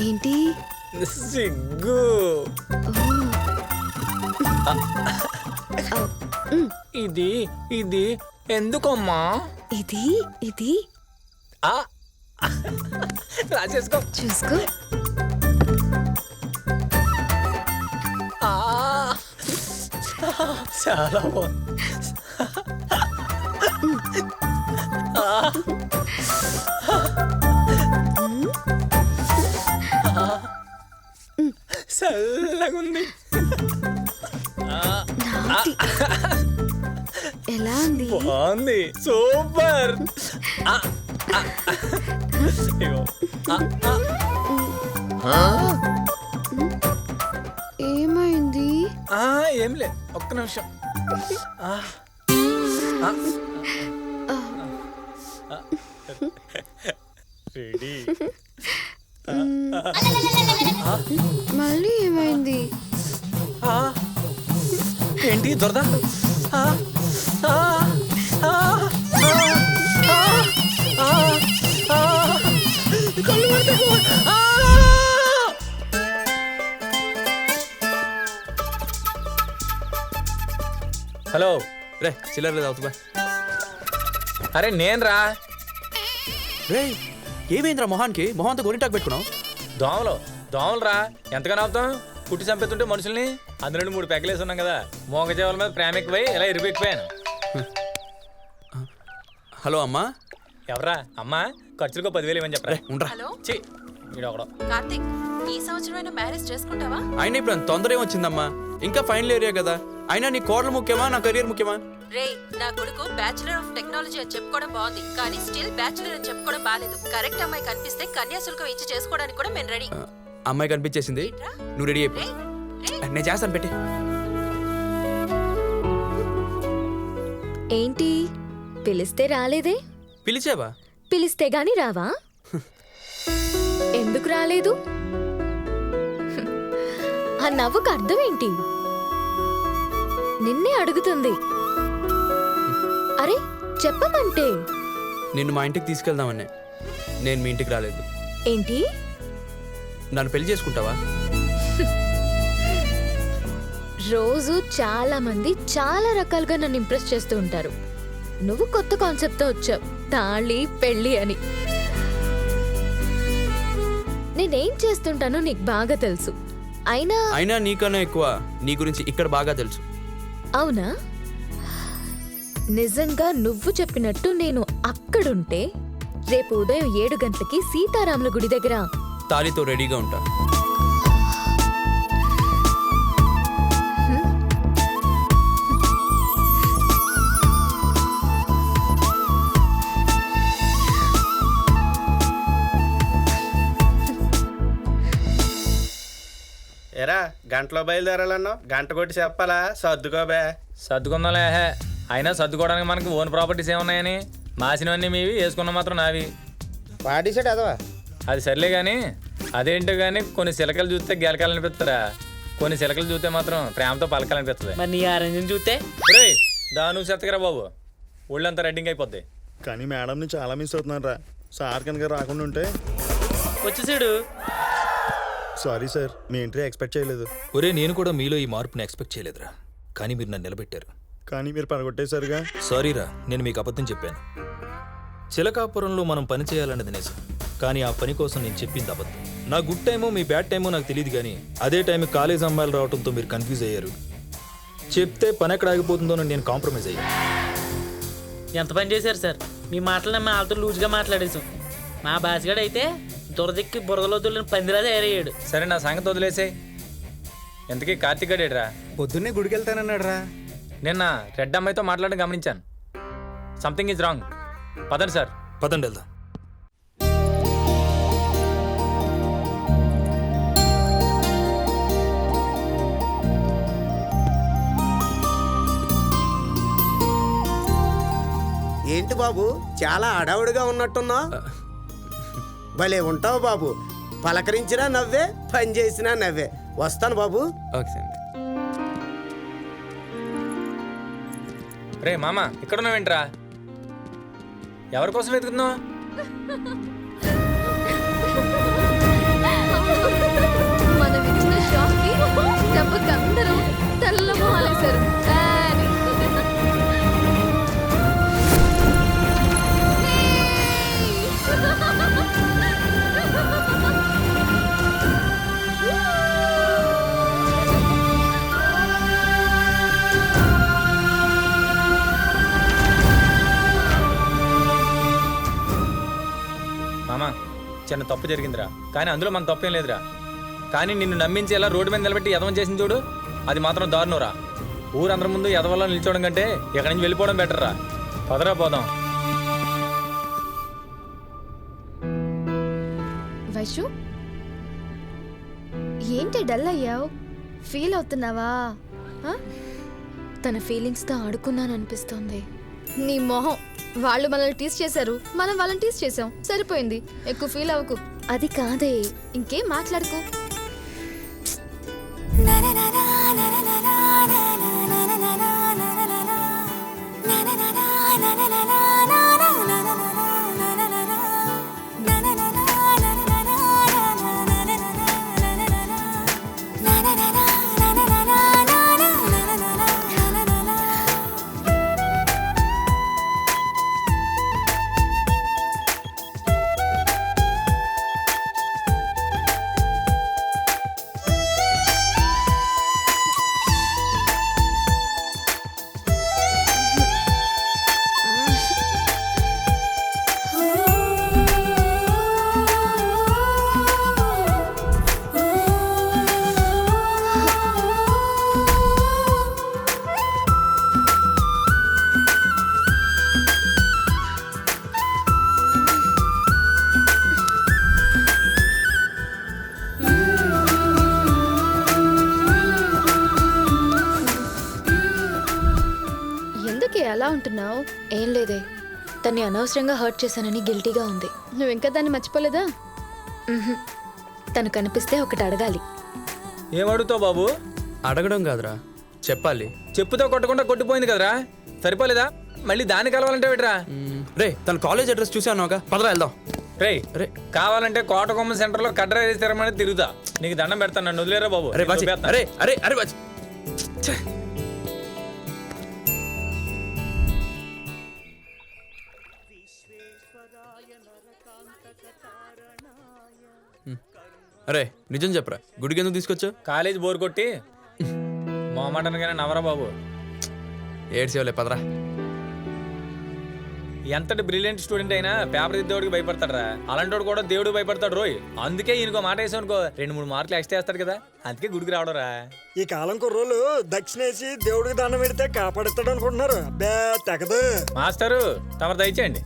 ఏంటి సిగ్గు. ఇది ఇది ఎందుకమ్మా? ఇది ఇది రాసేసుకో. చూసుకో. చాలా బాగుంది. చల్లగుంది. ఎలా ఉంది? బాగుంది, సూపర్. ఏమైంది? ఏంలే, ఒక్క నిమిషం. రెడీ. మళ్ళీ ఏమైంది? ఏంటి దొరద? హలో రే చిల్లర లేదు అవుతుబా. అరే నేను రా. రే ఏమైందిరా మొహానికి? మొహంతో గోరింటాకు పెట్టుకున్నావు? దోమలు దోమలు రా. ఎంతగానో అవుతాం? కుట్టి చంపేస్తుంటే మనుషుల్ని. అందులో 3 పెగ్గలేసి ఉన్నాం కదా. మోగజేవుల మీద ప్రేమ ఎక్కువై ఇలా ఇరిపెక్కిపోయాను. హలో అమ్మా. ఎవరా అమ్మా? ఖర్చులకు 10,000 ఇవ్వని చెప్పరా. ఉండరా. హలో ఛీ, ఈడొకడు. కార్తిక్, ఈ సంవత్సరమైనా మ్యారేజ్ చేసుకుంటావా? అయినా ఇప్పుడు అంత తొందర ఏమొచ్చిందమ్మా? ఇంకా ఫైనల్ ఏరియా కదా. అయినా నీ కోడలు ముఖ్యమా, నా కెరీర్ ముఖ్యమా? రే, నా కొడుకు బ్యాచులర్ ఆఫ్ టెక్నాలజీ అని చెప్పుకోవడం బాగుంది, కానీ స్టిల్ బ్యాచులర్ అని చెప్పుకోవడం బాలేదు. కరెక్ట్ అమ్మాయి కనిపిస్తే కన్యాశుల్కం ఇచ్చి చేసుకోవడానికి కూడా మేము రెడీ. అమ్మాయి కనిపించేసింది, నువ్వు రెడీ అయిపో. నేను చేస్తాను, పెట్టి. ఏంటి పిలిస్తే రాలేదే? పిలిచావా? పిలిస్తే గాని రావా? ఎందుకు రాలేదు? ఆ నవ్వుకు అర్థం ఏంటి? నిన్నే అడుగుతుంది. అరే చెప్పమంటే. నిన్ను మా ఇంటికి తీసుకెళ్దామనే. నేను మీ ఇంటికి రాలేదు. ఏంటి? నన్ను పెళ్లి చేసుకుంటావా? రోజు చాలా మంది చాలా రకాలుగా నన్ను ఇంప్రెస్ చేస్తూ ఉంటారు. నువ్వు కొత్త కాన్సెప్ట్తో వచ్చావు, తాళి పెళ్ళి అని. నేనేం చేస్తుంటానో నీకు బాగా తెలుసు. అయినా నీకన్నా ఎక్కువ నీ గురించి ఇక్కడ బాగా తెలుసు. అవునా? నిజంగా నువ్వు చెప్పినట్టు నేను అక్కడుంటే రేపు ఉదయం 7 గంటలకి సీతారాముల గుడి దగ్గర తాళితో రెడీగా ఉంటా. ఎరా గంటలో బయలుదేరాలన్నావు, గంట కొట్టి చెప్పాలా? సర్దుకోబే. సర్దుకుందాంలే. అయినా సర్దుకోవడానికి మనకి ఓన్ ప్రాపర్టీస్ ఏమున్నాయని? మాసినవన్నీ మీవి, వేసుకున్న మాత్రం నావి. పాటిసాడు అదవా. అది సర్లే కానీ అదేంటో కానీ కొన్ని చిలకలు చూస్తే గెలకాలనిపిస్తారా, కొన్ని చిలకలు చూస్తే మాత్రం ప్రేమతో పలకాలనిపిస్తుంది. మరి నీ ఆరెంజ్ చూస్తే రే దా నువ్వు చెత్తకరా బాబు, ఒళ్ళంతా రెడ్డింగ్ అయిపోద్ది. కానీ మేడంని చాలా మిస్ అవుతున్నాను రా. సార్ కనుక రాకుండా ఉంటే. వచ్చేసాడు. సారీ సార్, మీ ఎంట్రీ ఎక్స్పెక్ట్ చేయలేదు. ఒరే నేను కూడా మీలో ఈ మార్పుని ఎక్స్పెక్ట్ చేయలేదురా, కానీ మీరు నన్ను నిలబెట్టారు. కానీ మీరు పడగొట్టేశారుగా. సారీరా, నేను మీకు అబద్ధం చెప్పాను. చిలకాపురంలో మనం పని చేయాలన్నది నిజం, కానీ ఆ పని కోసం నేను చెప్పింది అబద్ధం. నా గుడ్ టైమో మీ బ్యాడ్ టైమో నాకు తెలియదు, కానీ అదే టైం కాలేజ్ అమ్మాయిలు రావడంతో మీరు కన్ఫ్యూజ్ అయ్యారు. చెప్తే పని ఎక్కడ ఆగిపోతుందో నేను కాంప్రమైజ్ అయ్యాను. ఎంత పని చేశారు సార్? మీ మాటలు నమ్మి వాళ్ళతో లూజ్గా మాట్లాడేసాం. మా బాసిగాడు అయితే దురదిక్కి బురదలో దుల్లిన పందిరా తయారయ్యాడు. సరే నా సంగతి వదిలేసే. ఎంతకీ కార్తీక్ గడేడ్రా? పొద్దున్నే గుడికి వెళ్తానన్నాడు రా. నిన్న రెడ్ అమ్మాయితో మాట్లాడడం గమనించాను. Something is wrong. పదండి సార్. పదండి వెళ్దాం. ఏంటి బాబు చాలా అడావుడిగా ఉన్నట్టున్నా? భలే ఉంటావు బాబు. పలకరించినా నవ్వే, పని చేసినా నవ్వే. వస్తాను బాబు. Okay sir. రే మామ ఇక్కడ ఉన్నావేంట్రా? ఎవరి కోసం వెతుకుతున్నావు? మనం ఇచ్చిన షాక్ కి దెబ్బకి అందరూ తెల్ల మొహాలేశారు. మామ చిన్న తప్పు జరిగిందిరా, కానీ అందులో మన తప్పేం లేదురా. కానీ నిన్ను నమ్మించి ఎలా రోడ్డు మీద నిలబెట్టి యదవం చేసింది చూడు, అది మాత్రం దారుణంరా. ఊరందరి ముందు యదవల్లో నిల్చోవడం కంటే ఇక్కడి నుంచి వెళ్ళిపోవడం బెటర్ రా. పదరా పోదాం. వైషు, ఏంటి డల్ అయ్యావు? ఫీల్ అవుతున్నావా? తన ఫీలింగ్స్తో ఆడుకున్నాననిపిస్తోంది. నీ మొహం. వాళ్ళు మనల్ని టీస్ చేశారు, మనం వాళ్ళని టీస్ చేసాం, సరిపోయింది. ఎక్కువ ఫీల్ అవ్వకు. అది కాదే, ఇంకేం మాట్లాడుకో. ఎలా ఉంటున్నావు? ఏం లేదే, తన్ని అనవసరంగా హర్ట్ చేశానని గిల్టీగా ఉంది. నువ్వు ఇంకా దాన్ని మర్చిపోలేదా? తను కనిపిస్తే ఒకటి అడగాలి. ఏమడుగుతావు బాబు? అడగడం కాదురా, చెప్పాలి. చెప్పుతో కొట్టకుండా కొట్టిపోయింది కదరా, సరిపోలేదా? మళ్ళీ దాన్ని కలవాలంటే పెట్టరా. రే, తన కాలేజ్ అడ్రస్ చూసానుగా, పదరా వెళ్దాం. రే రే, కావాలంటే కోటకొమ్మ సెంటర్లో కడ్ర వేస్తారమని తిరుగుతా. నీకు దండం పెడతాను, నన్ను వదిలేరా బాబు. అరే బాచి, అరే అరే అరే బాచి. అరే నిజం చెప్పరా, గుడికి ఎందుకు తీసుకొచ్చా? కాలేజ్ బోర్ కొట్టి మొహమాటనగానే నవరా బాబు. ఏడ్చేవలే, పదరా. ఎంతటి బ్రిలియంట్ స్టూడెంట్ అయినా పేపర్ దిద్దేవాడికి భయపడతాడరా, అలాంటి కూడా దేవుడు భయపడతాడు రోయ్. అందుకే ఈయనకో మాట వేసానుకో 2-3 మార్కులు ఎక్స్ట్రా వేస్తాడు కదా, అందుకే గుడికి రావడరా. ఈ కాలం కుర్రోళ్ళు దక్షిణేసి దేవుడికి దండం పెడితే కాపాడుతాడు అనుకుంటున్నారు. అబ్బే తెగదు. మాస్టరు తమరు దయచేయండి.